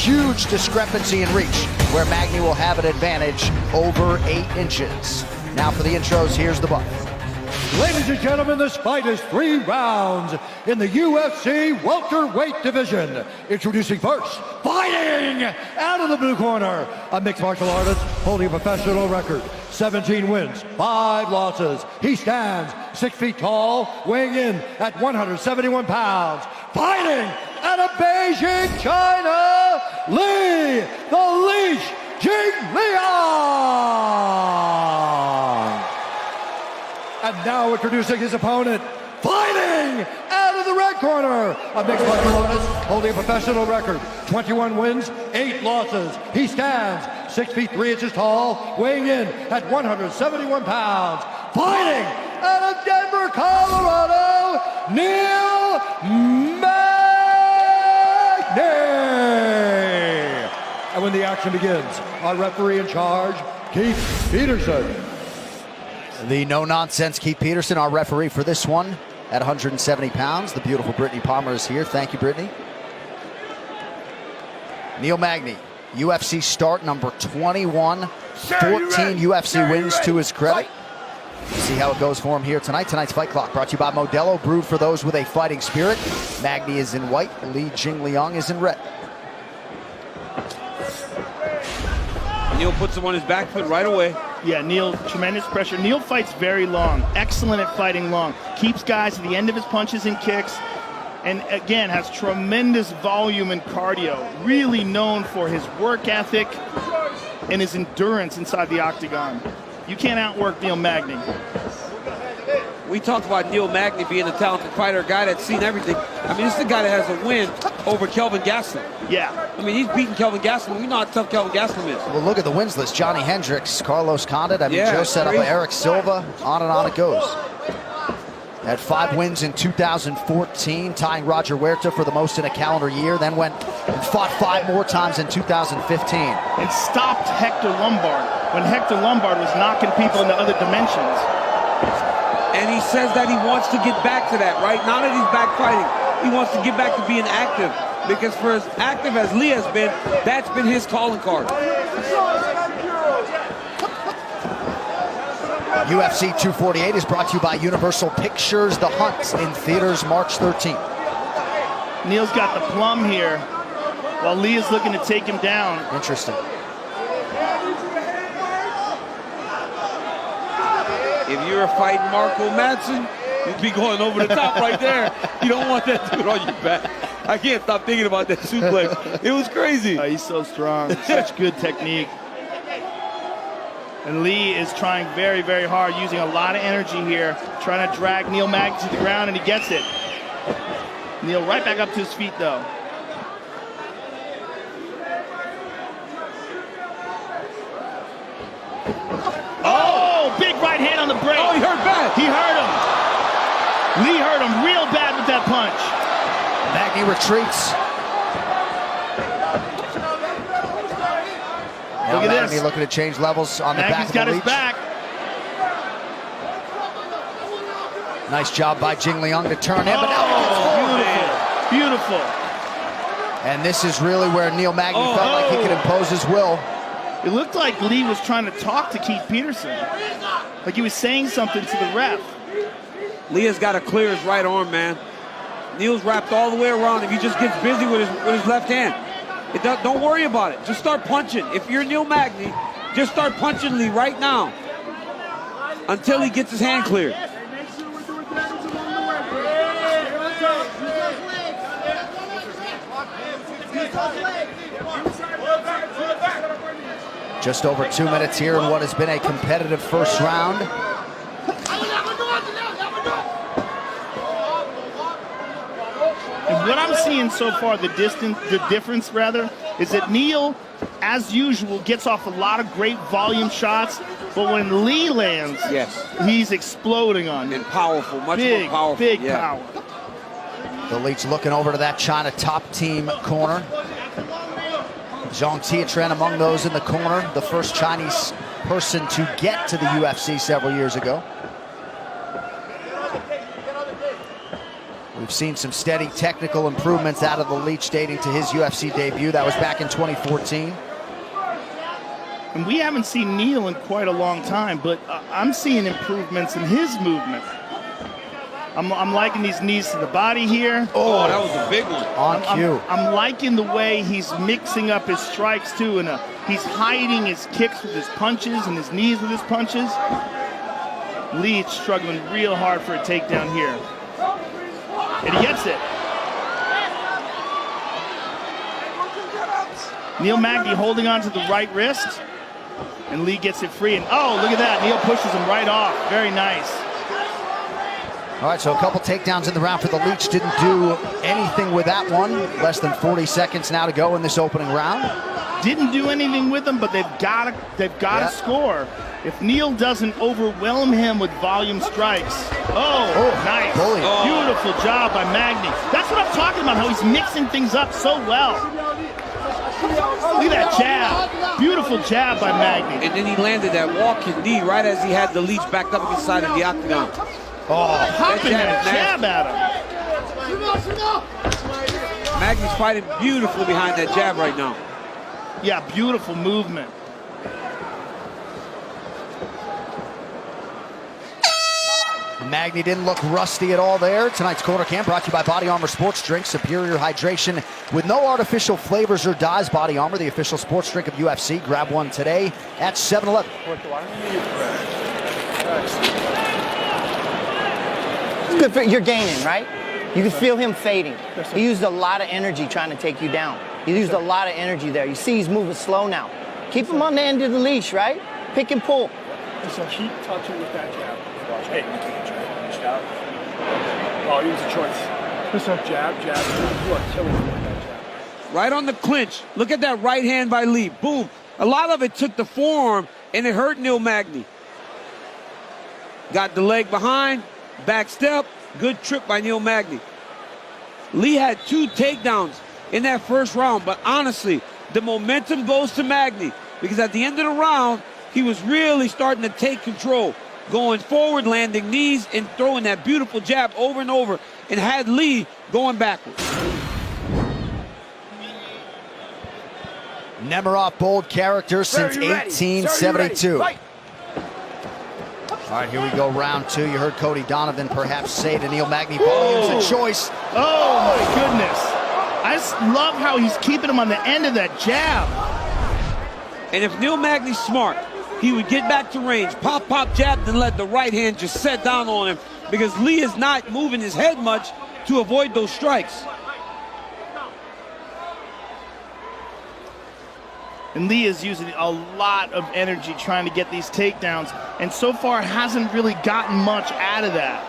huge discrepancy in reach, where Magny will have an advantage over 8 inches. Now for the intros, here's the buff. Ladies and gentlemen, this fight is 3 rounds in the UFC welterweight division. Introducing first, fighting out of the blue corner, a mixed martial artist holding a professional record. 17 wins, 5 losses. He stands 6 feet tall, weighing in at 171 pounds. Fighting out of Beijing, China, Li the Leash景亮. And now introducing his opponent, fighting out of the red corner, a mixed martial artist holding a professional record, 21 wins, 8 losses. He stands 6 feet 3 inches tall, weighing in at 171 pounds. Fighting out of Denver, Colorado, Neil Magny. And when the action begins, our referee in charge, Keith Peterson. The no-nonsense Keith Peterson, our referee for this one, at 170 pounds. The beautiful Brittany Palmer is here. Thank you, Brittany. Neil Magny, UFC start number 21, 14 UFC wins to his credit. See how it goes for him here tonight. Tonight's Fight Clock brought to you by Modelo, brewed for those with a fighting spirit. Magny is in white, Li Jingliang is in red. Neil puts him on his back foot right away. Yeah, Neil, tremendous pressure. Neil fights very long, excellent at fighting long. Keeps guys at the end of his punches and kicks. And again, has tremendous volume and cardio. Really known for his work ethic and his endurance inside the octagon. You can't outwork Neil Magny. We talked about Neil Magny being a talented fighter, a guy that's seen everything. I mean, this is the guy that has a win over Kelvin Gastelum. Yeah. I mean, he's beaten Kelvin Gastelum. We know how tough Kelvin Gastelum is. Well, look at the wins list. Johnny Hendricks, Carlos Condit. I mean, Yeah, Joe set up crazy. Eric Silva. On and on it goes. Had 5 wins in 2014, tying Roger Huerta for the most in a calendar year. Then went and fought 5 more times in 2015. And stopped Hector Lombard when Hector Lombard was knocking people into other dimensions. And he says that he wants to get back to that, right? Now that he's back fighting, he wants to get back to being active. Because for as active as Lee has been, that's been his calling card. UFC 248 is brought to you by Universal Pictures. The Hunt in theaters March 13th. Neil's got the plum here, while Lee is looking to take him down. Interesting. If you were fighting Marco Madsen, you'd be going over the top right there. You don't want that dude on your back. I can't stop thinking about that suplex. It was crazy. Oh, he's so strong. Such good technique. And Lee is trying very, very hard, using a lot of energy here, trying to drag Neil Magny to the ground, and he gets it. Neil right back up to his feet, though. Oh, big right hand on the break. Oh, he hurt bad. He hurt him. Lee hurt him real bad with that punch. Magny retreats. Look at Magny this. looking to change levels on the back Magny's of got the his leech. back. Nice job by Jingliang to turn him, but now Beautiful. and this is really where Neil Magny felt like he could impose his will. It looked like Lee was trying to talk to Keith Peterson. Like he was saying something to the ref. Lee has got to clear his right arm, man. Neil's wrapped all the way around him. He just gets busy with his left hand. Don't worry about it. Just start punching. If you're Neil Magny, just start punching Lee right now until he gets his hand cleared. Just over 2 minutes here in what has been a competitive first round. And what I'm seeing so far, the difference is that Neil, as usual, gets off a lot of great volume shots, but when Lee lands, yes, he's exploding on him. And powerful, much more powerful. Big power. The Leech looking over to that China top team corner. Zhang Tietren among those in the corner, the first Chinese person to get to the UFC several years ago. We've We've seen some steady technical improvements out of the Leech dating to his UFC debut. That was back in 2014. And we haven't seen Neil in quite a long time, but I'm seeing improvements in his movement. I'm liking these knees to the body here. Oh, that was a big one. On cue. I'm liking the way he's mixing up his strikes too, and he's hiding his kicks with his punches and his knees with his punches. Leech struggling real hard for a takedown here. And he gets it. Neil Magny holding on to the right wrist, and Lee gets it free. And oh, look at that. Neil pushes him right off. Very nice. All right, so a couple takedowns in the round for the Leech. Didn't do anything with that one. Less than 40 seconds now to go in this opening round. Didn't do anything with him, but they've got to score. If Neil doesn't overwhelm him with volume strikes. Oh, nice. Bully. Oh. Beautiful job by Magny. That's what I'm talking about, how he's mixing things up so well. Look at that jab. Beautiful jab by Magny. And then he landed that walking knee right as he had the Leech backed up against the side of the octagon. Oh, popping that jab at him. Magny's fighting beautifully behind that jab right now. Yeah, beautiful movement. Magny didn't look rusty at all there. Tonight's Corner Cam brought to you by Body Armor Sports Drink. Superior hydration with no artificial flavors or dyes. Body Armor, the official sports drink of UFC. Grab one today at 7-Eleven. It's good for you're gaining, right? You can feel him fading. He used a lot of energy trying to take you down. He used a lot of energy there. You see he's moving slow now. Keep him on the end of the leash, right? Pick and pull. So keep touching with that jab. Watch. Hey, you can't try to out. Oh, use a choice. Just a jab, jab, jab. You are killing him with that jab. Right on the clinch. Look at that right hand by Lee. Boom. A lot of it took the forearm, and it hurt Neil Magny. Got the leg behind, back step. Good trip by Neil Magny. Lee had 2 takedowns in that first round, but honestly, the momentum goes to Magny because at the end of the round, he was really starting to take control, going forward, landing knees, and throwing that beautiful jab over and over, and had Lee going backwards. Nemiroff, bold character since 1872. All right, here we go, round 2. You heard Cody Donovan perhaps say to Neil Magny, volume's a choice. Oh, my goodness. I just love how he's keeping him on the end of that jab. And if Neil Magny's smart, he would get back to range, pop, jab, then let the right hand just set down on him because Lee is not moving his head much to avoid those strikes. And Lee is using a lot of energy trying to get these takedowns, and so far hasn't really gotten much out of that.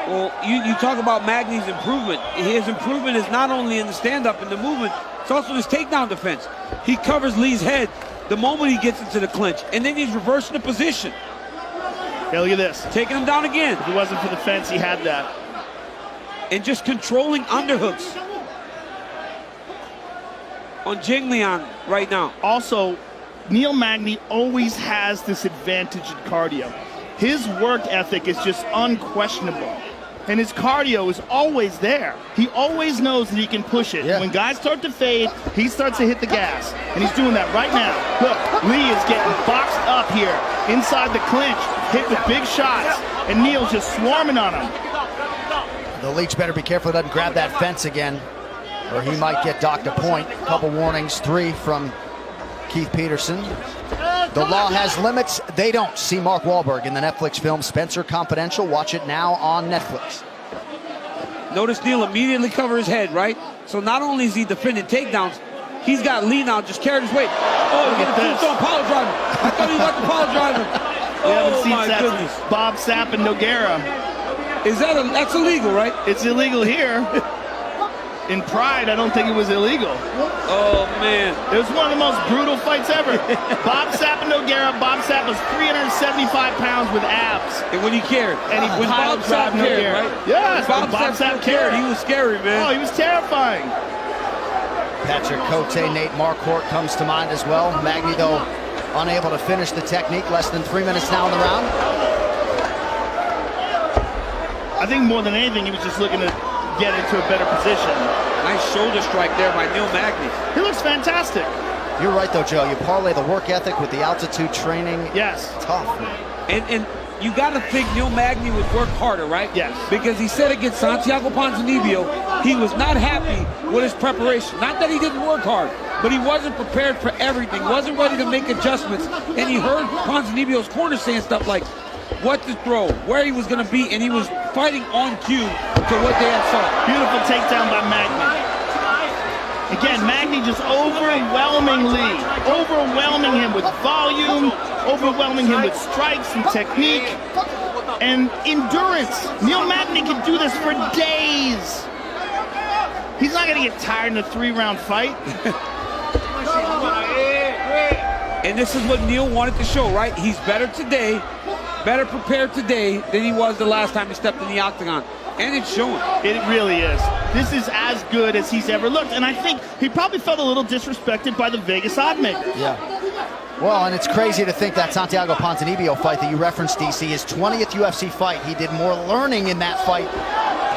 Well, you talk about Magny's improvement. His improvement is not only in the stand-up and the movement, it's also his takedown defense. He covers Lee's head the moment he gets into the clinch, and then he's reversing the position. Yeah, look at this. Taking him down again. If it wasn't for the fence, he had that. And just controlling underhooks on Jingliang right now. Also, Neil Magny always has this advantage in cardio. His work ethic is just unquestionable. And his cardio is always there. He always knows that he can push it. Yeah. When guys start to fade, he starts to hit the gas. And he's doing that right now. Look, Lee is getting boxed up here inside the clinch, hit with big shots. And Neil's just swarming on him. The Leech better be careful he doesn't grab that fence again, or he might get docked a point. Couple warnings, 3 from Keith Peterson. The law has limits, they don't. See Mark Wahlberg in the Netflix film Spencer Confidential. Watch it now on Netflix. Notice Neil immediately cover his head, right? So not only is he defending takedowns, he's got Lee now just carried his weight. Oh, Look he at got a this. tombstone power driver. I thought he was the power driver. We haven't Oh seen my that goodness. since Bob Sapp and Nogueira. Is that's illegal, right? It's illegal here. In Pride, I don't think it was illegal. Oh, man. It was one of the most brutal fights ever. Bob Sapp and Nogueira. Bob Sapp was 375 pounds with abs. And when he cared. And he when piled Bob Sapp drive cared, Nogueira. right? Yes, When when Bob Sapp cared. He was scary, man. Oh, he was terrifying. Patrick Cote, Nate Marquardt comes to mind as well. Magny, though, unable to finish the technique. Less than 3 minutes now in the round. I think more than anything, he was just looking to get into a better position. Nice shoulder strike there by Neil Magny. He looks fantastic. You're right, though, Joe. You parlay the work ethic with the altitude training. Yes. Tough. And you got to think Neil Magny would work harder, right? Yes. Because he said against Santiago Ponzinibbio, he was not happy with his preparation. Not that he didn't work hard, but he wasn't prepared for everything, wasn't ready to make adjustments. And he heard Ponzinibbio's corner saying stuff like what to throw, where he was going to be, and he was fighting on cue to what they had saw. Beautiful takedown by Magny. Again, Magny just overwhelming him with volume, overwhelming him with strikes and technique and endurance. Neil Magny can do this for days. He's not going to get tired in a 3-round fight. And this is what Neil wanted to show, right? He's better today, better prepared today than he was the last time he stepped in the octagon. And it's showing. It really is. This is as good as he's ever looked. And I think he probably felt a little disrespected by the Vegas oddmakers. Yeah. Well, and it's crazy to think that Santiago Ponzinibbio fight that you referenced, DC, his 20th UFC fight. He did more learning in that fight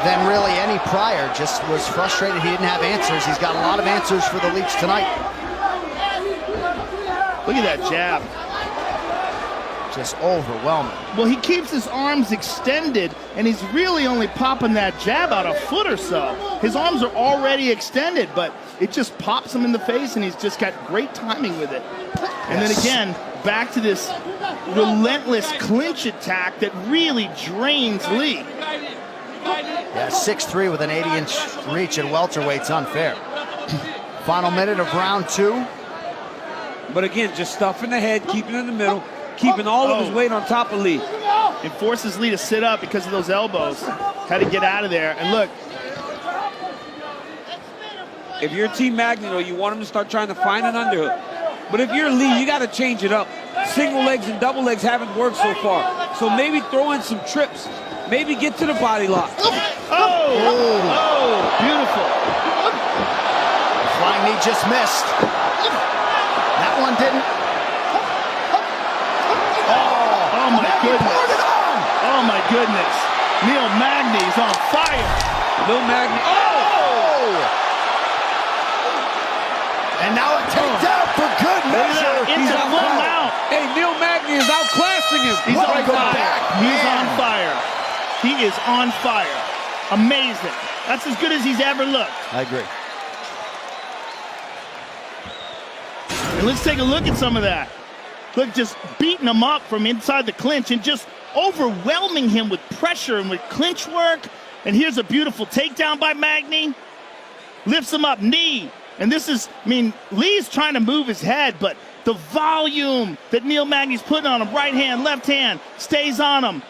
than really any prior. Just was frustrated he didn't have answers. He's got a lot of answers for the Leech tonight. Look at that jab. Just overwhelming. Well, he keeps his arms extended, and he's really only popping that jab out a foot or so. His arms are already extended, but it just pops him in the face, and he's just got great timing with it. And then again, back to this relentless clinch attack that really drains Lee. Yeah, 6'3" with an 80-inch reach at welterweight's unfair. Final minute of round 2. But again, just stuffing the head, keeping it in the middle, keeping all of his weight on top of Lee. It forces Lee to sit up because of those elbows. Had to get out of there. And look. If you're Team Magny, though, you want him to start trying to find an underhook. But if you're Lee, you got to change it up. Single legs and double legs haven't worked so far. So maybe throw in some trips. Maybe get to the body lock. Oh, beautiful. Flying knee just missed. That one didn't. Oh my goodness. Oh my goodness. Neil Magny's on fire. Neil Magny. And now a takedown for good measure. It's a full mount. Hey, Neil Magny is outclassing him. He's on fire. back, He's man. on fire. He is on fire. Amazing. That's as good as he's ever looked. I agree. And let's take a look at some of that. Look, just beating him up from inside the clinch and just overwhelming him with pressure and with clinch work. And here's a beautiful takedown by Magny. Lifts him up, knee. And this is, I mean, Lee's trying to move his head, but the volume that Neil Magny's putting on him, right hand, left hand, stays on him.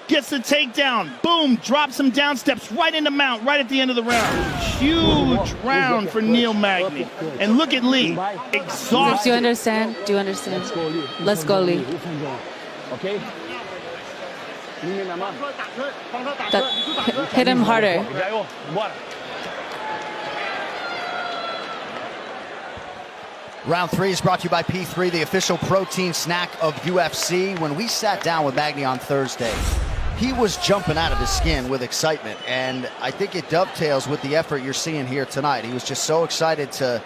Gets the takedown, boom, drops him down, steps right into mount, right at the end of the round. Huge round for Neil Magny. And look at Lee, exhausted. Do you understand? Do you understand? Let's go, Lee. Okay? Hit him harder. Round 3 is brought to you by P3, the official protein snack of UFC. When we sat down with Magny on Thursday, he was jumping out of his skin with excitement, and I think it dovetails with the effort you're seeing here tonight. He was just so excited to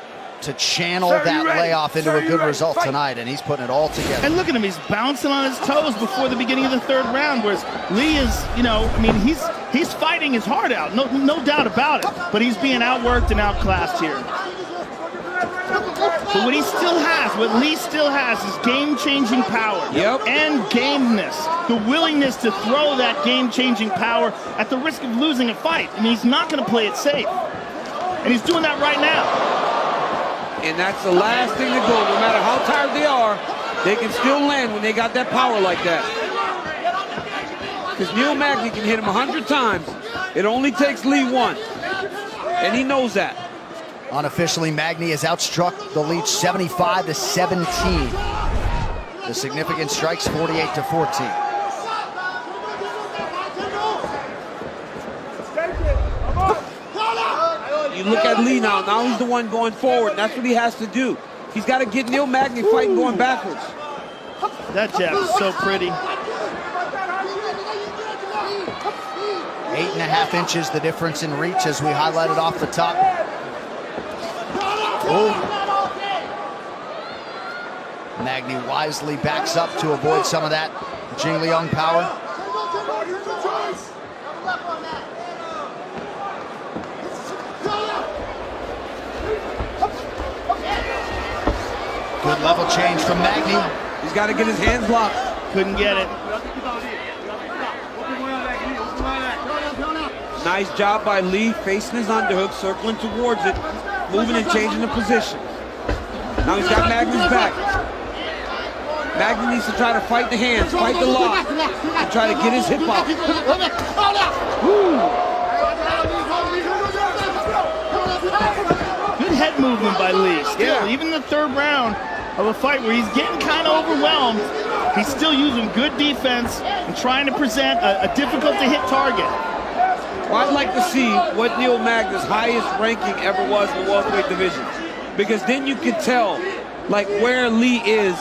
channel that layoff into a good result tonight, and he's putting it all together. And look at him, he's bouncing on his toes before the beginning of the 3rd round, whereas Lee is, you know, I mean, he's fighting his heart out, no doubt about it, but he's being outworked and outclassed here. But what Lee still has is game-changing power and gameness, the willingness to throw that game-changing power at the risk of losing a fight. I mean, he's not going to play it safe, and he's doing that right now. And that's the last thing to go. No matter how tired they are, they can still land when they got that power like that. Because Neil Magny can hit him 100 times. It only takes Lee 1, and he knows that. Unofficially, Magny has outstruck the Leech 75-17. The significant strikes 48-14. You look at Lee now. Now he's the one going forward. And that's what he has to do. He's got to get Neil Magny fighting going backwards. That jab is so pretty. 8.5 inches the difference in reach, as we highlighted off the top. Oh. Magny wisely backs up to avoid some of that Jing-Liang power. Good level change from Magny. He's got to get his hands locked. Couldn't get it. Nice job by Lee, facing his underhook, circling towards it, moving and changing the position. Now he's got Magny's back. Magny needs to try to fight the hands, fight the lock, and try to get his hip out. Good head movement by Lee. Still, even the third round of a fight where he's getting kind of overwhelmed, he's still using good defense and trying to present a difficult to hit target. Well, I'd like to see what Neil Magny's highest ranking ever was in the welterweight division, because then you could tell like where Lee is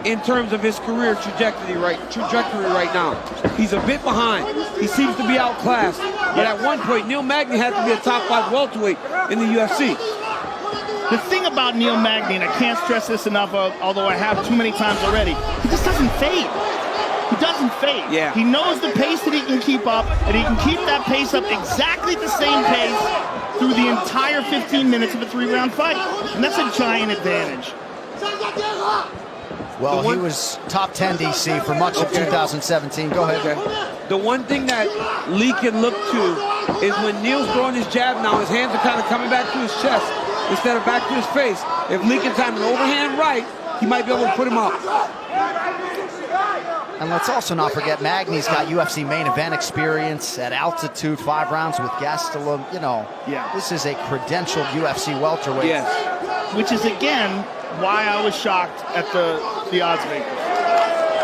in terms of his career trajectory right now. He's a bit behind. He seems to be outclassed. But at one point, Neil Magny had to be a top 5 welterweight in the UFC. The thing about Neil Magny, and I can't stress this enough, although I have too many times already, he just doesn't fade. He doesn't fade. Yeah. He knows the pace that he can keep up, and he can keep that pace up exactly the same pace through the entire 15 minutes of a 3-round fight. And that's a giant advantage. Well, he was top 10 DC for much of 2017. Go ahead. Okay. The one thing that Lee can look to is when Neil's throwing his jab now, his hands are kind of coming back to his chest instead of back to his face. If Lee can time an overhand right, he might be able to put him up. And let's also not forget, Magny's got UFC main event experience at altitude, 5 rounds with Gastelum. You know, this is a credentialed UFC welterweight. Yes. Which is, again, why I was shocked at the odds makers.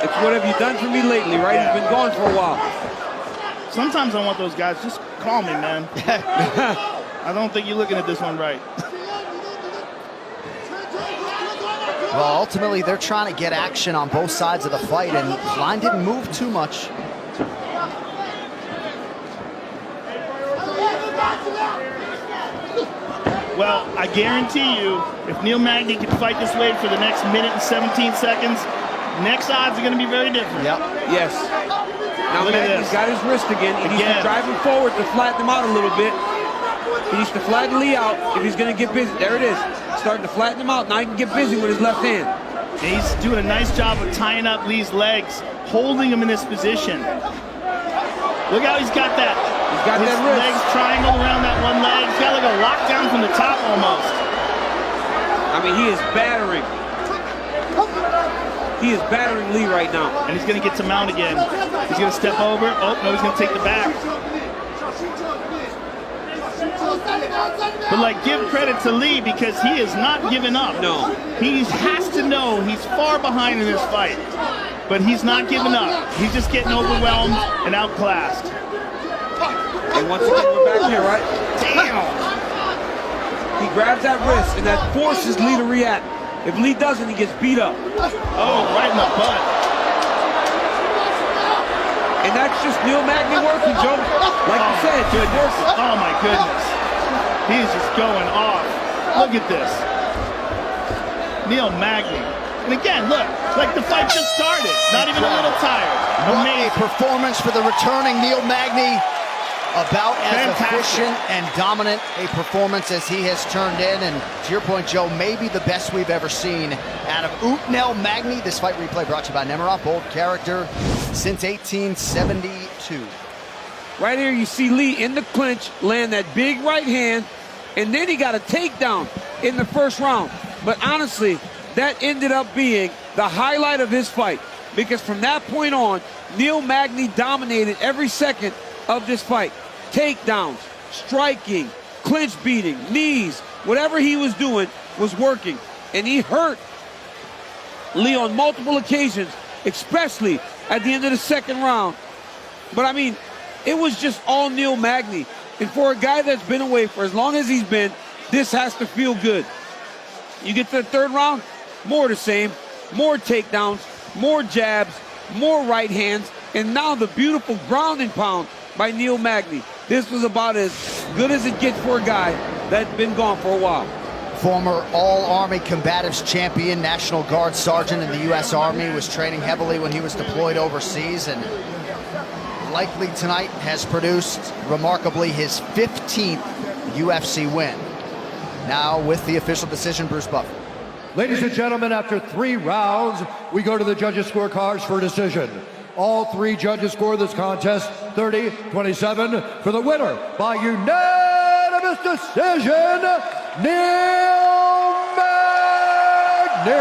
It's what have you done for me lately, right? Yeah. He's been gone for a while. Sometimes I want those guys, just call me, man. I don't think you're looking at this one right. Well, ultimately, they're trying to get action on both sides of the fight, and Klein didn't move too much. Well, I guarantee you, if Neil Magny can fight this way for the next minute and 17 seconds, next odds are going to be very different. Yep. Yes. Now Magny's got his wrist again. He needs to drive him forward to flatten him out a little bit. He needs to flatten Lee out if he's going to get busy. There it is. Starting to flatten him out. Now he can get busy with his left hand. He's doing a nice job of tying up Lee's legs, holding him in this position. Look how he's got that. He's got that wrist. Legs triangle around that one leg. He's got like a lockdown from the top almost. I mean, he is battering. He is battering Lee right now. And he's going to get to mount again. He's going to step over. Oh, no, he's going to take the back. But, like, give credit to Lee because he is not giving up. No. He has to know he's far behind in this fight. But he's not giving up. He's just getting overwhelmed and outclassed. And once again, we're back here, right? Damn! He grabs that wrist, and that forces Lee to react. If Lee doesn't, he gets beat up. Oh, right in the butt. And that's just Neil Magny working, Joe. Like you said, good work. Oh, my goodness. He's just going off. Look at this. Neil Magny. And again, look, like the fight just started. Not even a little tired. What Amazing. a performance for the returning Neil Magny. About as Fantastic. efficient and dominant a performance as he has turned in. And to your point, Joe, maybe the best we've ever seen out of Neil Magny. This fight replay brought to you by Nemiroff, bold character since 1872. Right here, you see Lee in the clinch, land that big right hand, and then he got a takedown in the first round. But honestly, that ended up being the highlight of his fight, because from that point on, Neil Magny dominated every second of this fight. Takedowns, striking, clinch beating, knees, whatever he was doing was working. And he hurt Lee on multiple occasions, especially at the end of the second round. But I mean, it was just all Neil Magny. And for a guy that's been away for as long as he's been, this has to feel good. You get to the third round, more the same, more takedowns, more jabs, more right hands, and now the beautiful ground and pound by Neil Magny. This was about as good as it gets for a guy that's been gone for a while. Former All-Army Combatives champion, National Guard sergeant in the U.S. Army, was training heavily when he was deployed overseas, and likely tonight has produced, remarkably, his 15th UFC win. Now with the official decision, Bruce Buffer. Ladies and gentlemen, after 3 rounds, we go to the judges' scorecards for a decision. All 3 judges score this contest 30-27 for the winner by unanimous decision, Neil Magny.